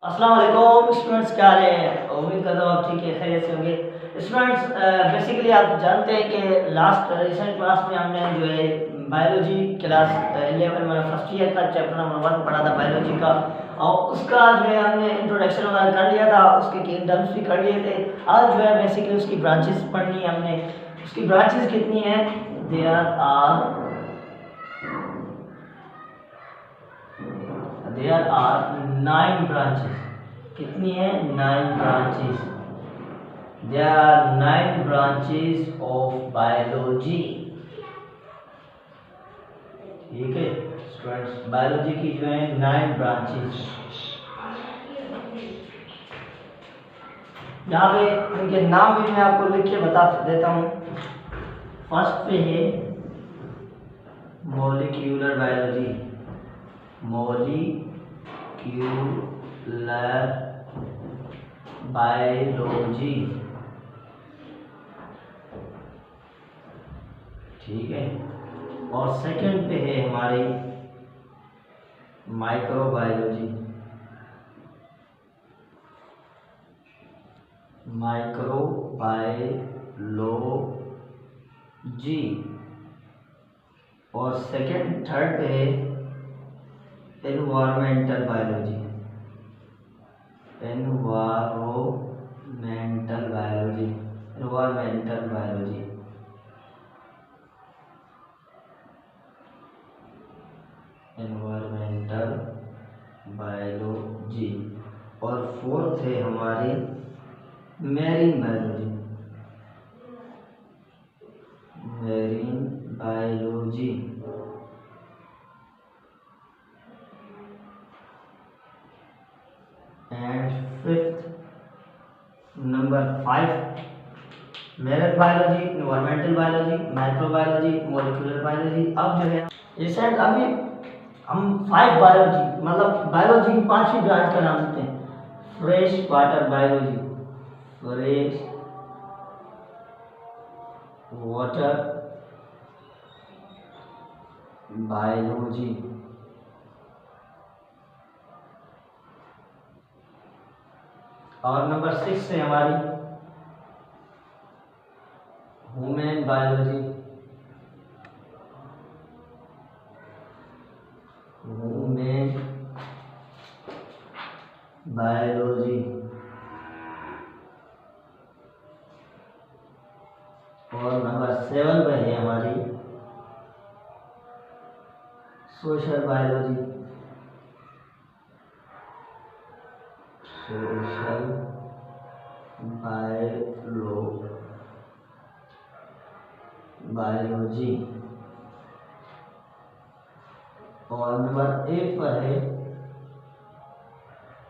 अस्सलाम वालेकुम स्टूडेंट्स, क्या हाल है? उम्मीद करता हूँ आप ठीक है, खैरियत से होंगे। स्टूडेंट्स, बेसिकली आप जानते हैं कि लास्ट रिसेंट क्लास में हमने जो है बायोलॉजी क्लास 11 में फर्स्ट ईयर का चैप्टर नंबर 1 पढ़ा था बायोलॉजी का, और उसका जो है हमने इंट्रोडक्शन वगैरह कर लिया था, उसके किंगडम्स भी कर लिए थे। आज जो है बेसिकली उसकी ब्रांचेस पढ़नी है हमने। उसकी ब्रांचेस कितनी हैं? There are 9 branches. कितनी है? 9 branches. There are 9 branches of biology. ठीक है स्टूडेंट्स, बायोलॉजी की जो है 9 ब्रांचेस। यहाँ पे इनके नाम भी मैं आपको लिख के बता देता हूँ। फर्स्ट पे है मॉलिक्यूलर बायोलॉजी। मॉलिक्यूलर बायोलॉजी, ठीक है। और सेकंड पे है हमारी माइक्रोबायोलॉजी। माइक्रोबायोलॉजी और सेकंड थर्ड पे है environmental biology. Environmental biology, environmental biology. Environmental biology और फोर्थ है हमारी marine biology. Marine biology and fifth number 5 marine biology, environmental biology, microbiology, molecular biology. अब जो है रिसेंट अभी हम 5 बायोलॉजी मतलब बायोलॉजी की 5वीं ब्रांच का नाम देते हैं fresh water biology. Fresh water biology. और नंबर 6 है हमारी ह्यूमन बायोलॉजी। ह्यूमन बायोलॉजी और नंबर 7 पे है हमारी सोशल बायोलॉजी। सोशल बायोलॉजी और नंबर 8 पर है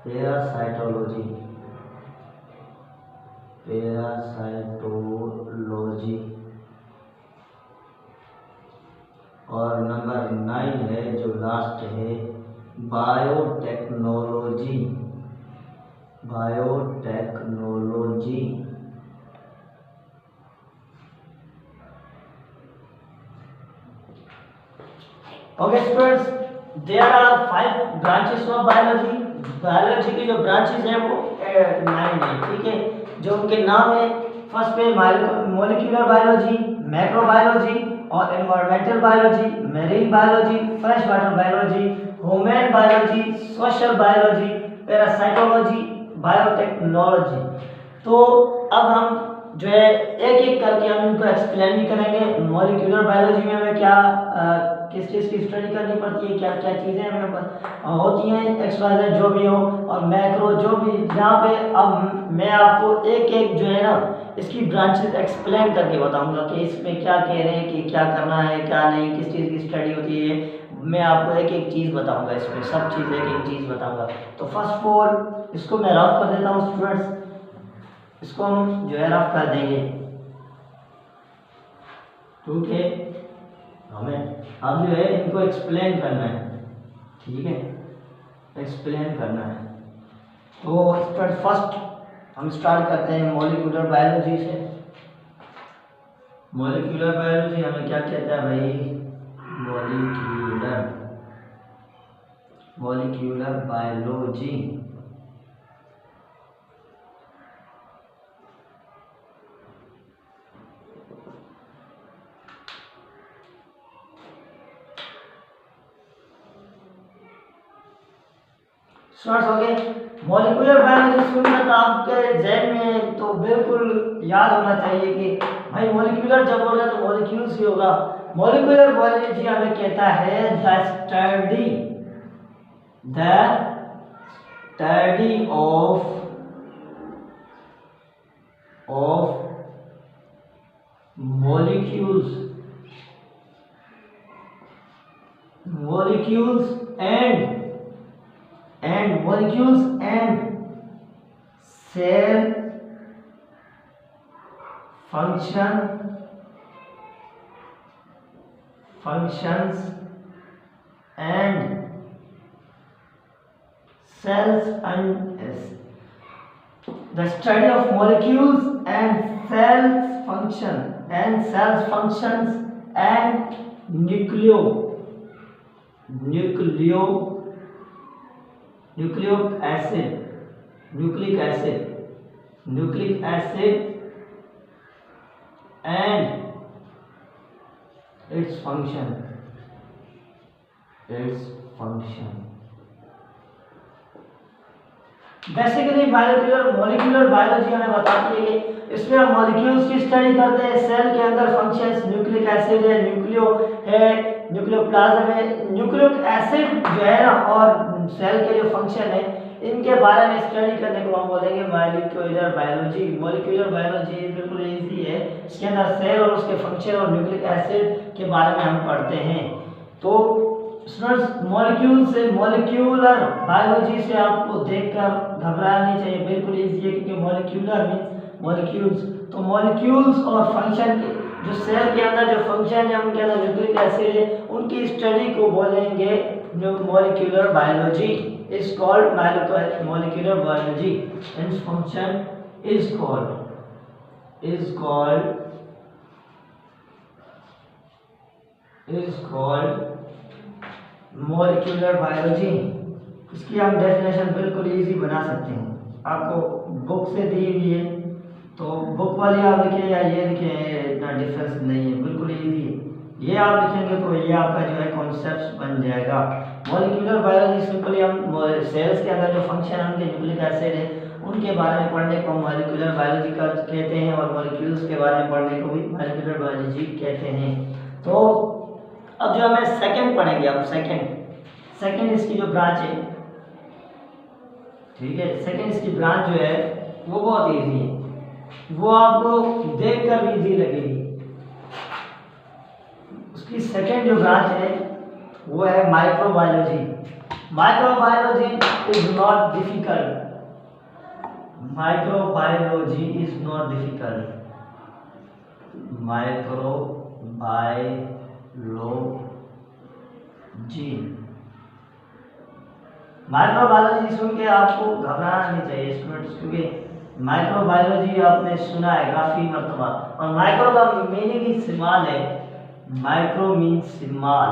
पैरासाइटोलॉजी। पैरासाइटोलॉजी और नंबर 9 है जो लास्ट है biotechnology. Biotechnology. Okay students, there are 5 branches of biology. Biology की जो ब्रांचेस हैं वो 9 है, ठीक है। जो उनके नाम है, फर्स्ट पे मॉलिक्यूलर बायोलॉजी, मैक्रोबायोलॉजी और environmental biology, marine biology, fresh water biology, human biology, social biology, parasitology, biotechnology. तो अब हम जो है एक एक करके हम इनको एक्सप्लेन भी करेंगे। मॉलिक्यूलर बायोलॉजी में हमें क्या किस चीज़ की स्टडी करनी पड़ती है, क्या क्या चीज़ें हमें होती हैं, एक्सवाइजेड जो भी हो, और मैक्रो जो भी, जहाँ पे अब मैं आपको एक एक जो है ना इसकी ब्रांचेस एक्सप्लेन करके बताऊंगा कि इसमें क्या कह रहे हैं कि क्या करना है क्या नहीं, किस चीज़ की स्टडी होती है। मैं आपको एक एक चीज़ बताऊंगा, इसमें सब चीज़ एक एक चीज़ बताऊंगा। तो फर्स्ट ऑफ ऑल इसको मैं रफ कर देता हूँ स्टूडेंट्स, इसको हम जो है रफ कर देंगे, क्योंकि हमें अब जो है इनको एक्सप्लेन करना है, ठीक है, एक्सप्लेन करना है। तो फर्स्ट हम स्टार्ट करते हैं मॉलिक्यूलर बायोलॉजी से। मॉलिक्यूलर बायोलॉजी हमें क्या कहता है भाई? मॉलिक्यूलर बायोलॉजी स्टूडेंट्स हो गए। मॉलिक्यूलर बायोलॉजी सुनकर तो आपके जहन में तो बिल्कुल याद होना चाहिए कि भाई मॉलिक्यूलर जब बोला तो मॉलिक्यूल्स ही होगा। मॉलिक्यूलर बायोलॉजी हमें कहता है the study of molecules and cell functions and cells and the study of molecules and cells functions and nucleic acid and its function basically molecular biology हमें बताती है कि इसमें हम मॉलिक्यूल्स की स्टडी करते हैं, सेल के अंदर फंक्शंस, न्यूक्लिक एसिड है, न्यूक्लियोप्लाज्म है, न्यूक्लिक एसिड जो है ना और सेल के जो फंक्शन है इनके बारे में स्टडी करने को हम बोलेंगे मॉलिक्यूलर बायोलॉजी। मॉलिक्यूलर बायोलॉजी बिल्कुल इजी है, इसके अंदर सेल और उसके फंक्शन और न्यूक्लिक एसिड के बारे में हम पढ़ते हैं। तो स्टूडेंट्स मॉलिक्यूलर बायोलॉजी से आपको देखकर घबराना नहीं चाहिए, बिल्कुल इजी है क्योंकि मॉलिक्यूलर मींस मॉलिक्यूल्स। तो मॉलिक्यूल्स और फंक्शन के जो सेल के अंदर जो फंक्शन है उनके अंदर न्यूक्लिक एसिड है उनकी स्टडी को बोलेंगे molecular biology is called molecular biology and function is called molecular biology। इसकी हम डेफिनेशन बिल्कुल इजी बना सकते हैं, आपको बुक से दी हुई है तो बुक वाली आप लिखे या ये लिखे इतना डिफरेंस नहीं है, बिल्कुल इजी है। ये आप लिखेंगे तो ये आपका जो है कॉन्सेप्ट बन जाएगा। मॉलिक्यूलर बायोलॉजी सिंपली हम सेल्स के अंदर जो फंक्शन है उनके न्यूक्लिक एसिड है उनके बारे में पढ़ने को मॉलिक्यूलर बायोलॉजी का कहते हैं और मॉलिक्यूल्स के बारे में पढ़ने को भी मॉलिक्यूलर बायोलॉजी कहते हैं। तो अब जो हमें सेकंड पढ़ेंगे, अब सेकंड इसकी जो ब्रांच है, ठीक है, सेकंड इसकी ब्रांच जो है वो बहुत इजी है, वो आपको देखकर भी इजी लगेगी। उसकी सेकंड जो ब्रांच है वो है microbiology. Microbiology is not difficult, microbiology is not difficult, microbiology सुन के आपको घबराना नहीं चाहिए स्टूडेंट्स, क्योंकि माइक्रोबायोलॉजी आपने सुना है काफी मर्तबा और माइक्रो का मीनिंग ही स्मॉल है। Micro means small,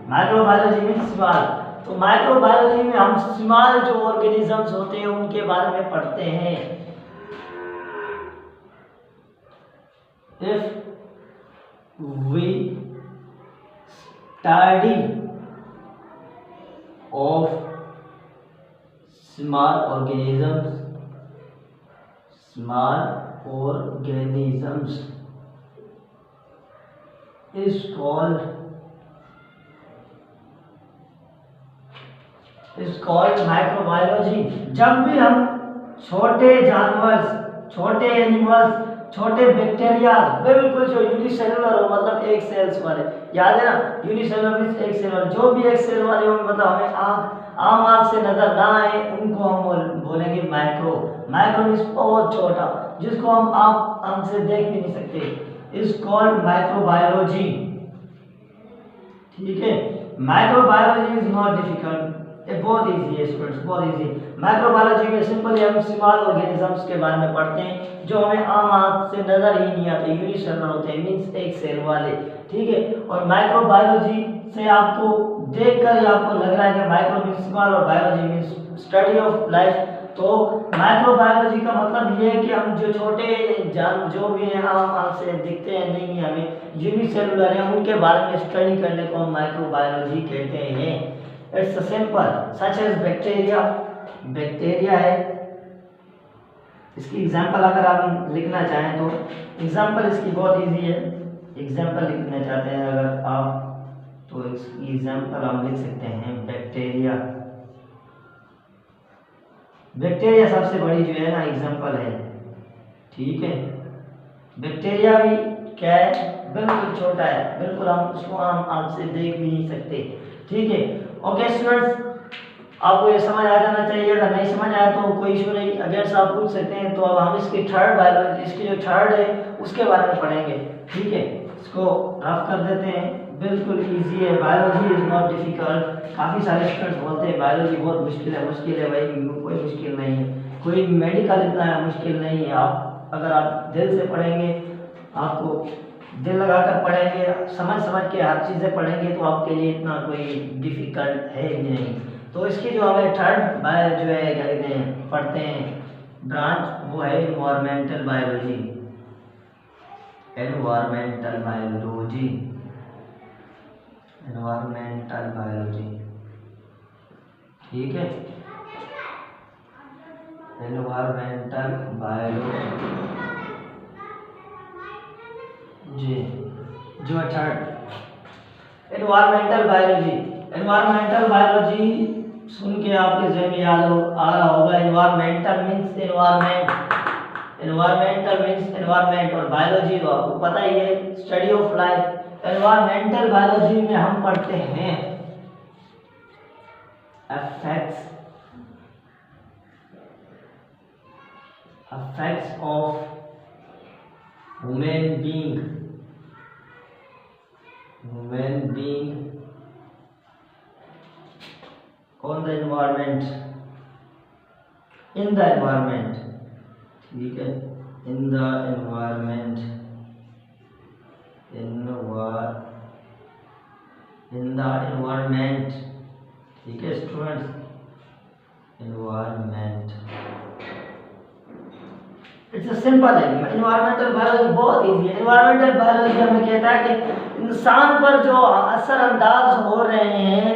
microbiology means small. तो माइक्रोबायोलॉजी में हम स्मॉल जो ऑर्गेनिजम्स होते हैं उनके बारे में पढ़ते हैं। If we study of small organisms is called microbiology। जब भी हम छोटे जानवर, छोटे एनिमल्स, छोटे बैक्टीरिया, बिल्कुल जो यूनिसेलुलर हो मतलब एक सेल्स वाले, याद है ना, यूनिसेलुलर मींस एक सेलुलर, जो भी एक सेल वाले हो मतलब हमें आम आँख से नजर ना आए उनको हम बोलेंगे माइक्रो। माइक्रो मींस बहुत छोटा, जिसको हम आँख से देख भी नहीं सकते, इज कॉल्ड माइक्रोबायोलॉजी। ठीक है, माइक्रोबायोलॉजी इज नॉट डिफिकल्ट, ये बहुत इजी है स्टूडेंट्स, बहुत इजी। माइक्रोबायोलॉजी में सिंपली हम स्मॉल ऑर्गेनिजम्स के बारे में पढ़ते हैं जो हमें आम आँख से नजर ही नहीं आते, यूनिसेलुलर होते हैं मींस एक सेल वाले। ठीक है, और माइक्रोबायोलॉजी से आपको देखकर ही आपको लग रहा है कि माइक्रो मींस स्मॉल और biology means study of life तो माइक्रोबायोलॉजी का मतलब ये है कि हम जो छोटे जान जो भी हैं आम से दिखते हैं नहीं हमें यूनिसेलुलर हैं उनके बारे में स्टडी करने को हम माइक्रोबायोलॉजी कहते हैं। It's simple such as bacteria, bacteria है। इसकी एग्जांपल अगर आप लिखना चाहें तो एग्जांपल इसकी बहुत इजी है। एग्जांपल लिखना चाहते हैं अगर आप तो इसकी एग्जांपल हम लिख सकते हैं बैक्टीरिया। बैक्टीरिया सबसे बड़ी जो है ना एग्जांपल है, ठीक है। बैक्टीरिया भी क्या है, बिल्कुल छोटा है, बिल्कुल हम उसको हम आँख से देख भी नहीं सकते, ठीक है। ओके स्टूडेंट्स, आपको ये समझ आ जाना चाहिए। अगर नहीं समझ आया तो कोई इशू नहीं, अगेंस्ट आप पूछ सकते हैं। तो अब हम इसकी थर्ड बायोलॉजी, इसकी जो थर्ड है उसके बारे में पढ़ेंगे, ठीक है। इसको रफ कर देते हैं, बिल्कुल इजी है। Biology is not difficult. काफ़ी सारे स्टूडेंट्स बोलते हैं बायोलॉजी बहुत मुश्किल है, मुश्किल है। भाई कोई मुश्किल नहीं है, कोई मेडिकल इतना मुश्किल नहीं है। आप अगर आप दिल से पढ़ेंगे, आपको दिल लगाकर पढ़ेंगे, समझ समझ के हर चीज़ें पढ़ेंगे तो आपके लिए इतना कोई डिफिकल्ट है ही नहीं। तो इसकी जो हमें थर्ड बायो जो है क्या कहते हैं पढ़ते हैं ब्रांच, वो है environmental biology. Environmental biology, environmental biology, ठीक है। एनवायरमेंटल बायोलॉजी जी, जो third environmental biology. Environmental biology सुन के आपके जहन में आ रहा होगा environmental means environment, environmental means environment, और बायोलॉजी तो आपको पता ही है study of life. Environmental biology में हम पढ़ते हैं effects of human being on the environment, in the environment, ठीक है, in the environment, in the environment, ठीक है स्टूडेंट्स, एनवायरमेंट। इट्स सिंपल है। एनवायरमेंटल बायोलॉजी बहुत इजी है। एनवायरमेंटल बायोलॉजी हमें कहता है कि इंसान पर जो असरअंदाज हो रहे हैं,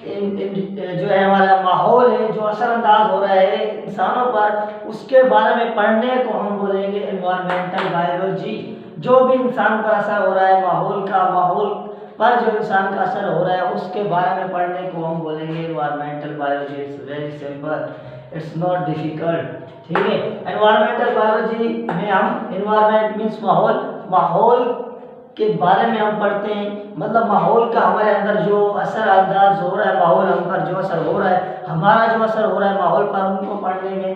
जो है हमारा माहौल है जो असरअंदाज हो रहा है इंसानों पर, उसके बारे में पढ़ने को हम बोलेंगे एनवायरमेंटल बायोलॉजी। जो भी इंसान पर असर हो रहा है माहौल का, माहौल पर जो इंसान का असर हो रहा है उसके बारे में पढ़ने को हम बोलेंगे environmental biology. It's very simple, it's not difficult, ठीक है। एनवायरमेंटल बायोलॉजी में हम एनवायरमेंट मीन्स माहौल, माहौल के बारे में हम पढ़ते हैं, मतलब माहौल का हमारे अंदर जो असर अंदाज हो रहा है, माहौल हम पर जो असर हो रहा है, हमारा जो असर हो रहा है माहौल पर, उनको पढ़ने में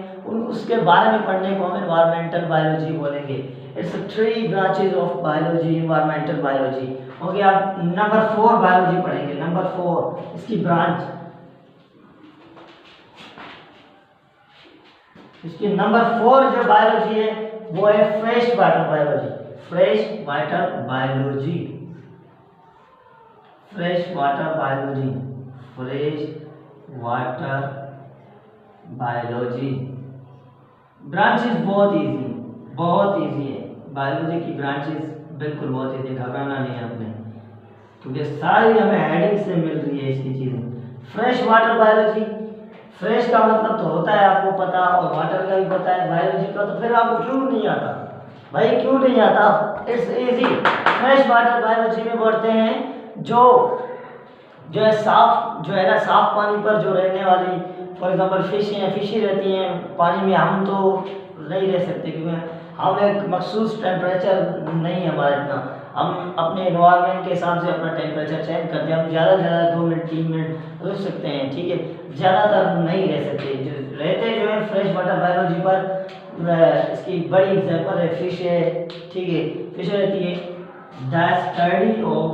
उसके बारे में पढ़ने को हम एनवायरमेंटल बायोलॉजी बोलेंगे। It's 3 branches of biology, environmental biology. Okay, आप नंबर 4 बायोलॉजी पढ़ेंगे। नंबर 4 इसकी ब्रांच, इसकी नंबर 4 जो बायोलॉजी है वो है fresh water biology. Fresh water biology, fresh water biology, fresh water biology. Branches बहुत इजी है बायोलॉजी की ब्रांचेस, बिल्कुल बहुत इजी, घबराना नहीं है आपने, क्योंकि सारी हमें हेडिंग से मिल रही है इसकी चीजें। फ्रेश वाटर बायोलॉजी, फ्रेश का मतलब तो होता है आपको पता, और वाटर का भी पता है, बायोलॉजी का तो फिर आपको क्यों नहीं आता भाई, क्यों नहीं आता? It's easy. Fresh water biology में पढ़ते हैं जो है साफ, जो है ना साफ पानी पर जो रहने वाली, फॉर एग्जांपल फिशी रहती हैं पानी में। हम तो नहीं रह सकते क्योंकि हम एक मखसूस टेम्परेचर नहीं है हमारा इतना, हम अपने एनवायरनमेंट के हिसाब से अपना टेम्परेचर चेंज करते हैं। हम ज़्यादा से ज़्यादा 2 मिनट 3 मिनट रुक सकते हैं, ठीक है, ज़्यादातर नहीं रह सकते। जो रहते जो है फ्रेश वाटर बायोलॉजी पर, इसकी बड़ी एग्जांपल है फिश है, ठीक है। फिश रहती है द स्टडी ऑफ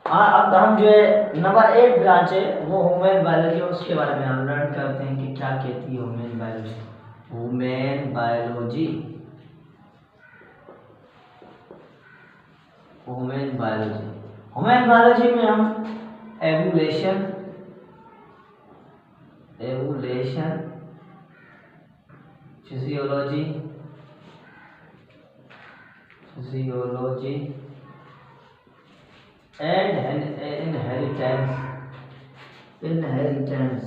अब हम जो है नंबर 8 ब्रांच है वो ह्यूमन बायोलॉजी, उसके बारे में हम लर्न करते हैं कि क्या कहती है human biology. Human biology, human biology. Human biology में हम एवोल्यूशन फिजियोलॉजी एंड इनहेरिटेंस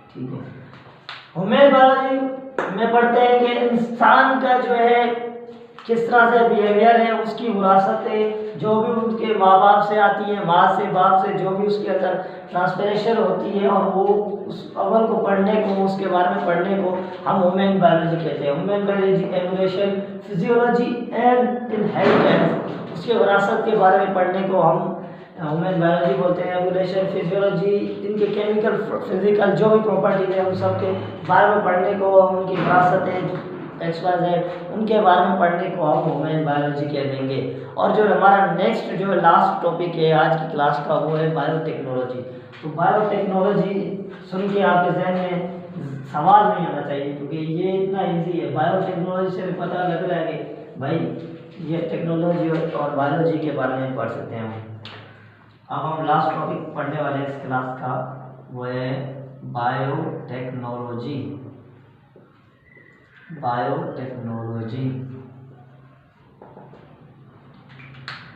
ठीक है। ह्यूमन बायोलॉजी में पढ़ते हैं कि इंसान का जो है किस तरह से बिहेवियर है, उसकी विरासतें जो भी उनके माँ बाप से आती है, माँ से बाप से जो भी उसके अंदर ट्रांसफरेशन होती है, और वो उस अमल को पढ़ने को, उसके बारे में पढ़ने को हम ह्यूमन बायोलॉजी कहते हैं। Human biology evolution physiology and inheritance, उसके विरासत के बारे में पढ़ने को हम ह्यूमन बायोलॉजी बोलते हैं। एवोल्यूशन फिजियोलॉजी, इनके केमिकल फिजिकल जो भी प्रॉपर्टीज है उन सब के बारे में पढ़ने को, उनकी विरासतें XYZ उनके बारे में पढ़ने को हम ह्यूमन बायोलॉजी कह देंगे। और जो हमारा नेक्स्ट जो लास्ट टॉपिक है आज की क्लास का, वो है बायोटेक्नोलॉजी। तो बायोटेक्नोलॉजी सुन के आपके जहन में सवाल नहीं आना चाहिए, क्योंकि ये इतना इजी है। बायोटेक्नोलॉजी से भी पता लग रहा है कि भाई ये टेक्नोलॉजी और बायोलॉजी के बारे में पढ़ सकते हैं हम। अब हम लास्ट टॉपिक पढ़ने वाले हैं इस क्लास का, वो है बायोटेक्नोलॉजी।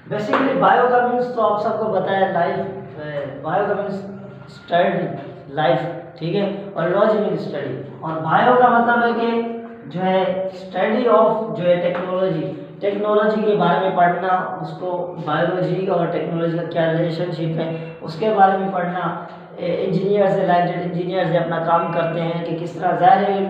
बेसिकली बायो का मीन्स तो आप सबको पता है लाइफ, बायो का मीन्स स्टडी लाइफ, ठीक है, और लॉजी मीन्स स्टडी। और बायो का मतलब है कि जो है स्टडी ऑफ जो है टेक्नोलॉजी के बारे में पढ़ना, उसको बायोलॉजी और टेक्नोलॉजी का क्या रिलेशनशिप है उसके बारे में पढ़ना। इंजीनियर से रिलेटेड, इंजीनियर से अपना काम करते हैं कि किस तरह, ज़ाहिर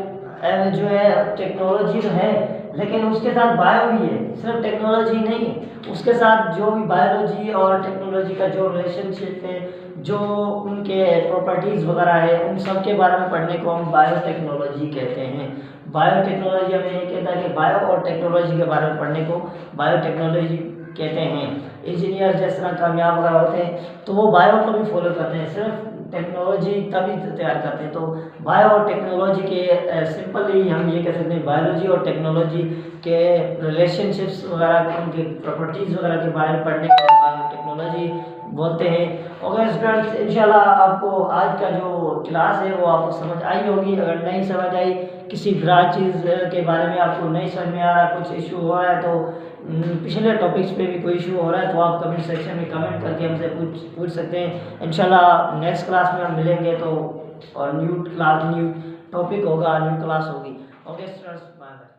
जो है टेक्नोलॉजी तो है लेकिन उसके साथ बायो भी है, सिर्फ टेक्नोलॉजी नहीं है, उसके साथ जो भी बायोलॉजी और टेक्नोलॉजी का जो रिलेशनशिप है, जो उनके प्रॉपर्टीज़ वगैरह है, उन सब के बारे में पढ़ने को हम बायोटेक्नोलॉजी कहते हैं। बायोटेक्नोलॉजी हमें ये कहता है कि बायो और टेक्नोलॉजी के बारे में पढ़ने को बायोटेक्नोलॉजी कहते हैं। इंजीनियर जिस तरह कामयाब वगैरह होते हैं तो वो बायो को भी फॉलो करते हैं, सिर्फ टेक्नोलॉजी तभी तैयार करते हैं। तो बायो और टेक्नोलॉजी के सिंपली हम ये कह सकते हैं, बायोलॉजी और टेक्नोलॉजी के रिलेशनशिप्स वगैरह, उनके प्रॉपर्टीज़ वगैरह के बारे में पढ़ने को बायोटेक्नोलॉजी बोलते हैं। ओके स्टूडेंट्स, इंशाल्लाह आपको आज का जो क्लास है वो आपको समझ आई होगी। अगर नहीं समझ आई, किसी ब्रांचेस के बारे में आपको नहीं समझ में आ रहा, कुछ इशू हो रहा है, तो पिछले टॉपिक्स पे भी कोई इशू हो रहा है तो आप कमेंट सेक्शन में कमेंट करके हमसे पूछ सकते हैं। इंशाल्लाह नेक्स्ट क्लास में हम मिलेंगे तो और न्यू टॉपिक होगा, न्यू क्लास होगी। Okay students, bye bye.